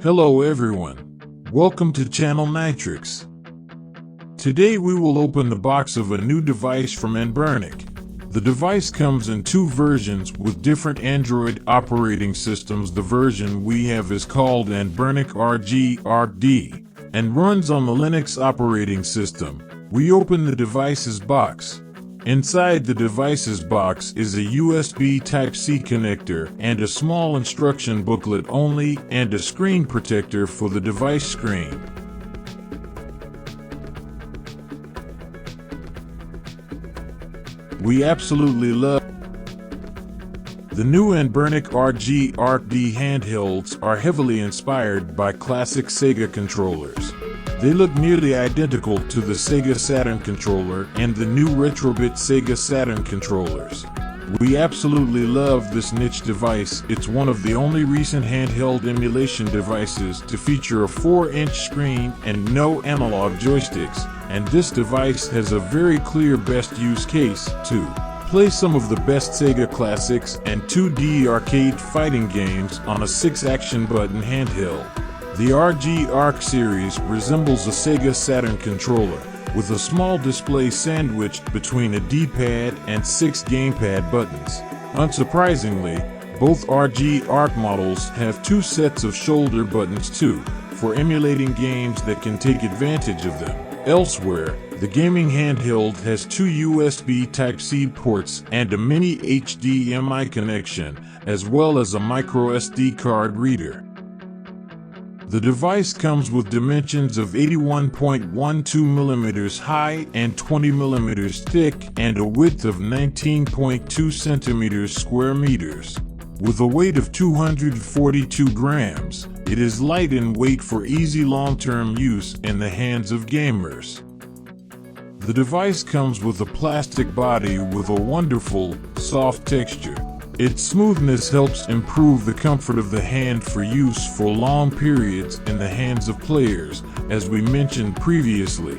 Hello everyone, welcome to Channel Nitrix. Today we will open the box of a new device from Anbernic. The device comes in two versions with different Android operating systems. The version we have is called Anbernic RG/RD and runs on the Linux operating system. We open the device's box. Inside the device's box is a USB Type-C connector and a small instruction booklet only and a screen protector for the device screen. We absolutely love the new Anbernic RG/RD handhelds are heavily inspired by classic Sega controllers. They look nearly identical to the Sega Saturn controller and the new Retrobit Sega Saturn controllers. We absolutely love this niche device. It's one of the only recent handheld emulation devices to feature a 4-inch screen and no analog joysticks, and this device has a very clear best use case to play some of the best Sega classics and 2D arcade fighting games on a 6-action button handheld. The RG/RK series resembles a Sega Saturn controller, with a small display sandwiched between a D-pad and 6 gamepad buttons. Unsurprisingly, both RG/RK models have 2 sets of shoulder buttons too, for emulating games that can take advantage of them. Elsewhere, the gaming handheld has 2 USB Type-C ports and a mini HDMI connection, as well as a MicroSD card reader. The device comes with dimensions of 81.12 mm high and 20 mm thick and a width of 19.2 square meters. With a weight of 242 grams, it is light in weight for easy long-term use in the hands of gamers. The device comes with a plastic body with a wonderful, soft texture. Its smoothness helps improve the comfort of the hand for use for long periods in the hands of players, as we mentioned previously.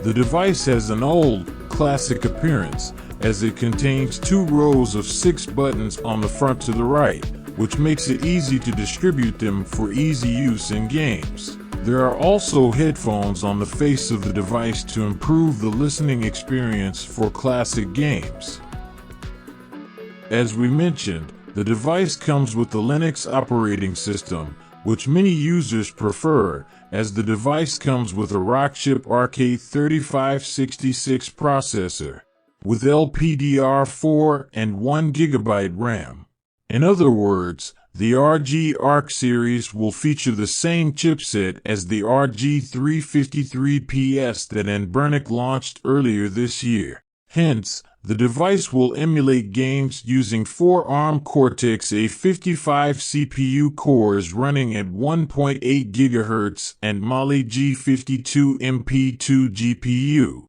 The device has an old, classic appearance, as it contains 2 rows of 6 buttons on the front to the right, which makes it easy to distribute them for easy use in games. There are also headphones on the face of the device to improve the listening experience for classic games. As we mentioned, the device comes with the Linux operating system, which many users prefer, as the device comes with a Rockchip RK3566 processor, with LPDDR4 and 1 GB RAM. In other words, the RG/RK series will feature the same chipset as the RG353PS that Anbernic launched earlier this year. Hence, the device will emulate games using 4 ARM Cortex-A55 CPU cores running at 1.8 GHz and Mali-G52 MP2 GPU.